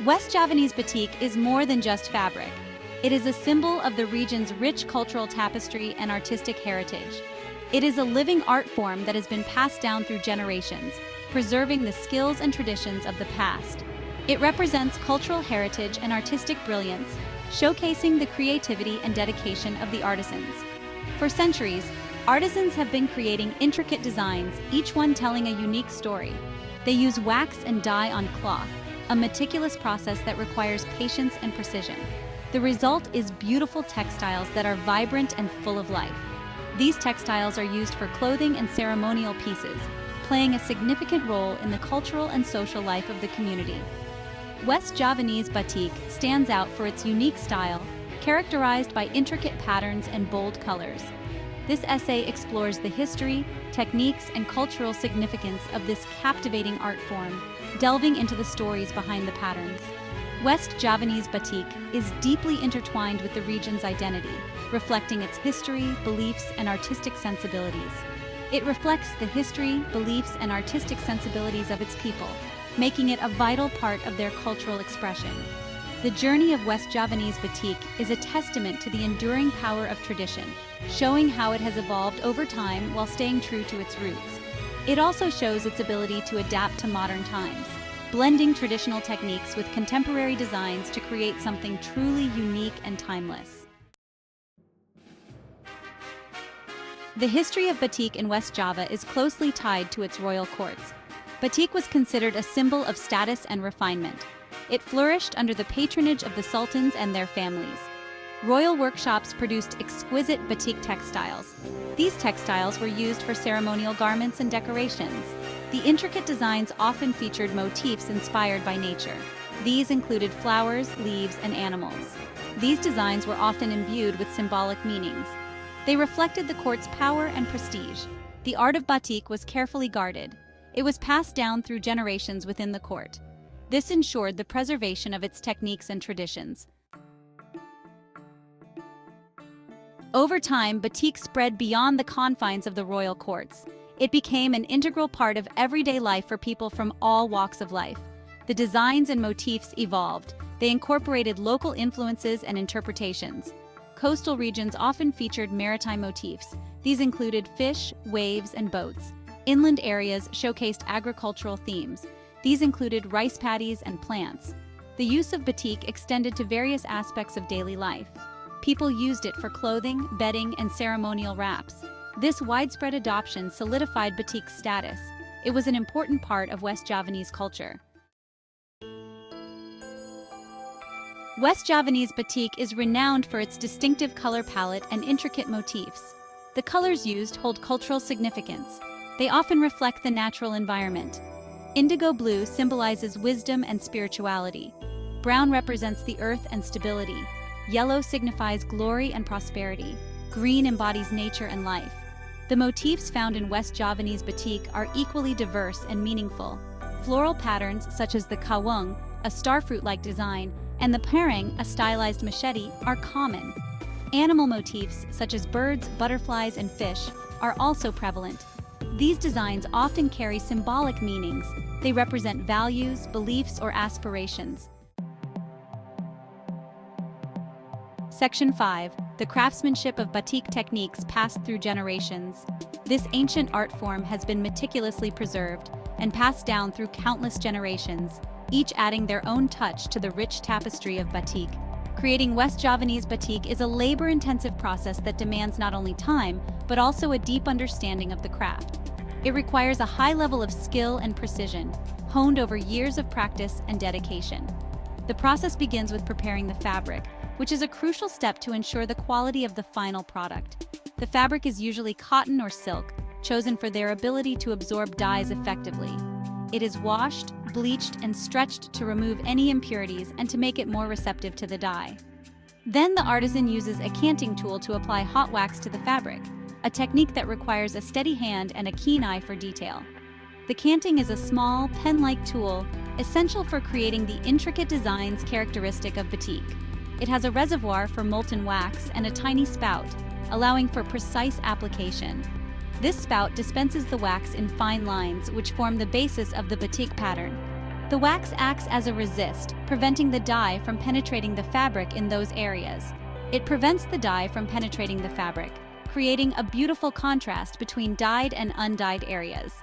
West Javanese batik is more than just fabric. It is a symbol of the region's rich cultural tapestry and artistic heritage. It is a living art form that has been passed down through generations, preserving the skills and traditions of the past. It represents cultural heritage and artistic brilliance, showcasing the creativity and dedication of the artisans. For centuries, artisans have been creating intricate designs, each one telling a unique story. They use wax and dye on cloth, a meticulous process that requires patience and precision. The result is beautiful textiles that are vibrant and full of life. These textiles are used for clothing and ceremonial pieces, playing a significant role in the cultural and social life of the community. West Javanese batik stands out for its unique style, characterized by intricate patterns and bold colors. This essay explores the history, techniques, and cultural significance of this captivating art form, delving into the stories behind the patterns. West Javanese batik is deeply intertwined with the region's identity, reflecting its history, beliefs, and artistic sensibilities. It reflects the history, beliefs, and artistic sensibilities of its people, making it a vital part of their cultural expression. The journey of West Javanese batik is a testament to the enduring power of tradition, showing how it has evolved over time while staying true to its roots. It also shows its ability to adapt to modern times, blending traditional techniques with contemporary designs to create something truly unique and timeless. The history of batik in West Java is closely tied to its royal courts. Batik was considered a symbol of status and refinement. It flourished under the patronage of the sultans and their families. Royal workshops produced exquisite batik textiles. These textiles were used for ceremonial garments and decorations. The intricate designs often featured motifs inspired by nature. These included flowers, leaves, and animals. These designs were often imbued with symbolic meanings. They reflected the court's power and prestige. The art of batik was carefully guarded. It was passed down through generations within the court. This ensured the preservation of its techniques and traditions. Over time, batik spread beyond the confines of the royal courts. It became an integral part of everyday life for people from all walks of life. The designs and motifs evolved. They incorporated local influences and interpretations. Coastal regions often featured maritime motifs. These included fish, waves, and boats. Inland areas showcased agricultural themes. These included rice paddies and plants. The use of batik extended to various aspects of daily life. People used it for clothing, bedding, and ceremonial wraps. This widespread adoption solidified batik's status. It was an important part of West Javanese culture. West Javanese batik is renowned for its distinctive color palette and intricate motifs. The colors used hold cultural significance. They often reflect the natural environment. Indigo blue symbolizes wisdom and spirituality. Brown represents the earth and stability. Yellow signifies glory and prosperity. Green embodies nature and life. The motifs found in West Javanese batik are equally diverse and meaningful. Floral patterns such as the kawung, a starfruit-like design, and the parang, a stylized machete, are common. Animal motifs such as birds, butterflies, and fish are also prevalent. These designs often carry symbolic meanings. They represent values, beliefs, or aspirations. Section 5. The craftsmanship of batik techniques passed through generations. This ancient art form has been meticulously preserved and passed down through countless generations, each adding their own touch to the rich tapestry of batik. Creating West Javanese batik is a labor-intensive process that demands not only time, but also a deep understanding of the craft. It requires a high level of skill and precision, honed over years of practice and dedication. The process begins with preparing the fabric, which is a crucial step to ensure the quality of the final product. The fabric is usually cotton or silk, chosen for their ability to absorb dyes effectively. It is washed, bleached, and stretched to remove any impurities and to make it more receptive to the dye. Then the artisan uses a canting tool to apply hot wax to the fabric, a technique that requires a steady hand and a keen eye for detail. The canting is a small, pen-like tool, essential for creating the intricate designs characteristic of batik. It has a reservoir for molten wax and a tiny spout, allowing for precise application. This spout dispenses the wax in fine lines, which form the basis of the batik pattern. The wax acts as a resist, preventing the dye from penetrating the fabric in those areas. It prevents the dye from penetrating the fabric, creating a beautiful contrast between dyed and undyed areas.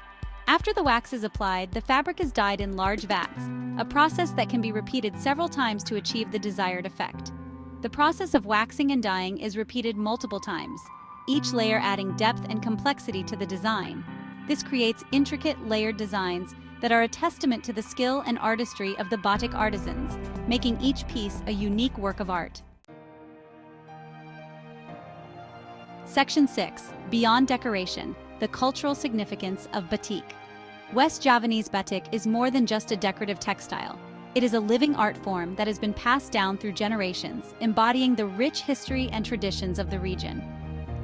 After the wax is applied, the fabric is dyed in large vats, a process that can be repeated several times to achieve the desired effect. The process of waxing and dyeing is repeated multiple times, each layer adding depth and complexity to the design. This creates intricate, layered designs that are a testament to the skill and artistry of the batik artisans, making each piece a unique work of art. Section 6. Beyond decoration, the cultural significance of batik. West Javanese batik is more than just a decorative textile. It is a living art form that has been passed down through generations, embodying the rich history and traditions of the region.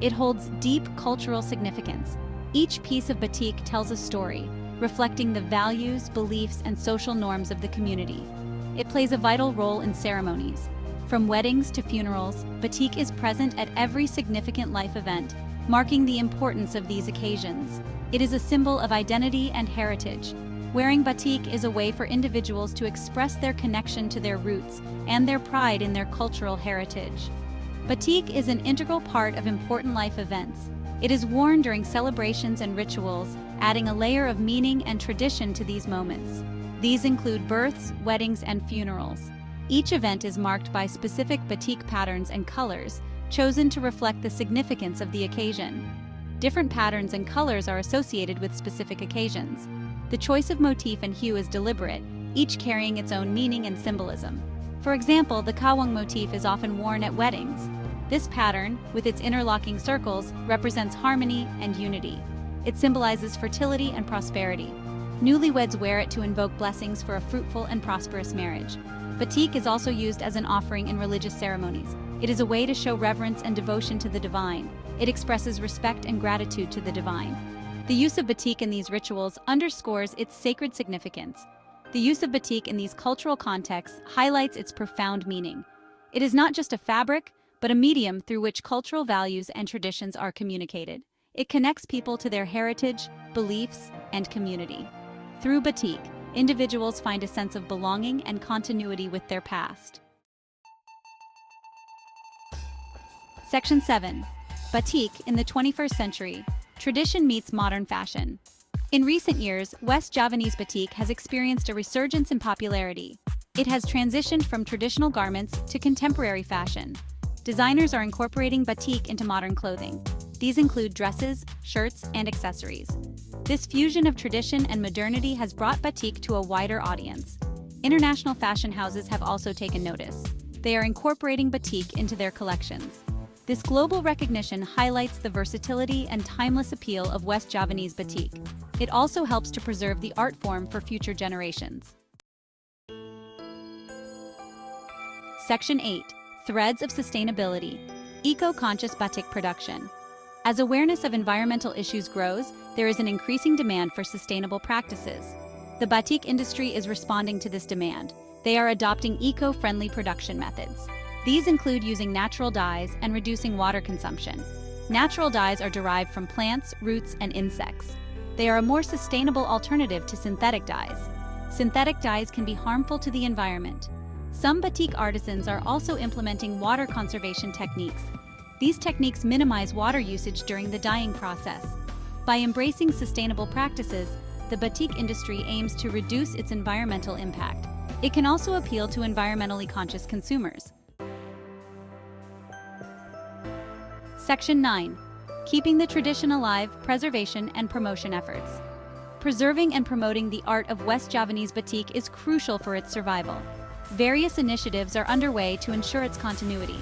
It holds deep cultural significance. Each piece of batik tells a story, reflecting the values, beliefs, and social norms of the community. It plays a vital role in ceremonies. From weddings to funerals, batik is present at every significant life event, marking the importance of these occasions. It is a symbol of identity and heritage. Wearing batik is a way for individuals to express their connection to their roots and their pride in their cultural heritage. Batik is an integral part of important life events. It is worn during celebrations and rituals, adding a layer of meaning and tradition to these moments. These include births, weddings, and funerals. Each event is marked by specific batik patterns and colors, chosen to reflect the significance of the occasion. Different patterns and colors are associated with specific occasions. The choice of motif and hue is deliberate, each carrying its own meaning and symbolism. For example, the kawang motif is often worn at weddings. This pattern, with its interlocking circles, represents harmony and unity. It symbolizes fertility and prosperity. Newlyweds wear it to invoke blessings for a fruitful and prosperous marriage. Batik is also used as an offering in religious ceremonies. It is a way to show reverence and devotion to the divine. It expresses respect and gratitude to the divine. The use of batik in these rituals underscores its sacred significance. The use of batik in these cultural contexts highlights its profound meaning. It is not just a fabric, but a medium through which cultural values and traditions are communicated. It connects people to their heritage, beliefs, and community. Through batik, individuals find a sense of belonging and continuity with their past. Section 7. Batik in the 21st century. Tradition meets modern fashion. In recent years, West Javanese batik has experienced a resurgence in popularity. It has transitioned from traditional garments to contemporary fashion. Designers are incorporating batik into modern clothing. These include dresses, shirts, and accessories. This fusion of tradition and modernity has brought batik to a wider audience. International fashion houses have also taken notice. They are incorporating batik into their collections. This global recognition highlights the versatility and timeless appeal of West Javanese batik. It also helps to preserve the art form for future generations. Section 8. Threads of sustainability. Eco-conscious batik production. As awareness of environmental issues grows, there is an increasing demand for sustainable practices. The batik industry is responding to this demand. They are adopting eco-friendly production methods. These include using natural dyes and reducing water consumption. Natural dyes are derived from plants, roots, and insects. They are a more sustainable alternative to synthetic dyes. Synthetic dyes can be harmful to the environment. Some batik artisans are also implementing water conservation techniques. These techniques minimize water usage during the dyeing process. By embracing sustainable practices, the batik industry aims to reduce its environmental impact. It can also appeal to environmentally conscious consumers. Section 9. Keeping the tradition alive, preservation and promotion efforts. Preserving and promoting the art of West Javanese batik is crucial for its survival. Various initiatives are underway to ensure its continuity.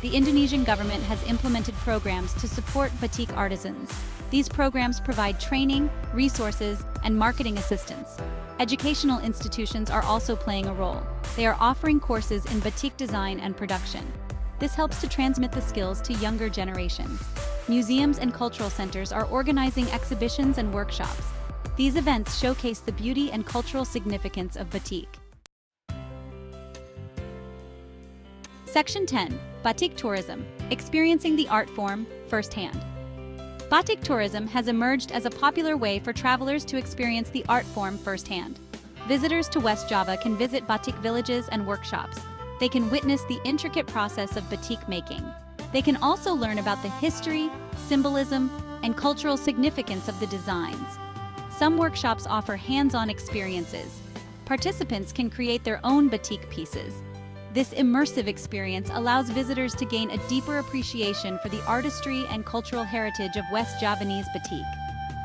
The Indonesian government has implemented programs to support batik artisans. These programs provide training, resources, and marketing assistance. Educational institutions are also playing a role. They are offering courses in batik design and production. This helps to transmit the skills to younger generations. Museums and cultural centers are organizing exhibitions and workshops. These events showcase the beauty and cultural significance of batik. Section 10. Batik tourism. Experiencing the art form firsthand. Batik tourism has emerged as a popular way for travelers to experience the art form firsthand. Visitors to West Java can visit batik villages and workshops. They can witness the intricate process of batik making. They can also learn about the history, symbolism, and cultural significance of the designs. Some workshops offer hands-on experiences. Participants can create their own batik pieces. This immersive experience allows visitors to gain a deeper appreciation for the artistry and cultural heritage of West Javanese batik.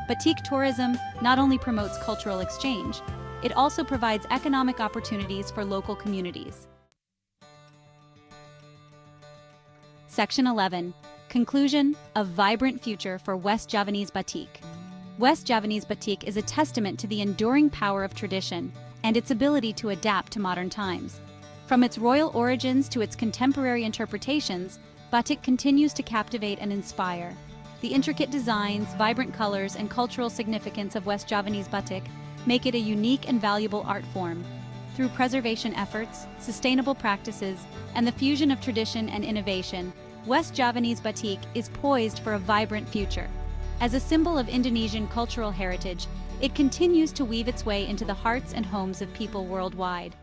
Batik tourism not only promotes cultural exchange, it also provides economic opportunities for local communities. Section 11. Conclusion: A vibrant future for West Javanese batik. West Javanese batik is a testament to the enduring power of tradition and its ability to adapt to modern times. From its royal origins to its contemporary interpretations, batik continues to captivate and inspire. The intricate designs, vibrant colors, and cultural significance of West Javanese batik make it a unique and valuable art form. Through preservation efforts, sustainable practices, and the fusion of tradition and innovation, West Javanese batik is poised for a vibrant future. As a symbol of Indonesian cultural heritage, it continues to weave its way into the hearts and homes of people worldwide.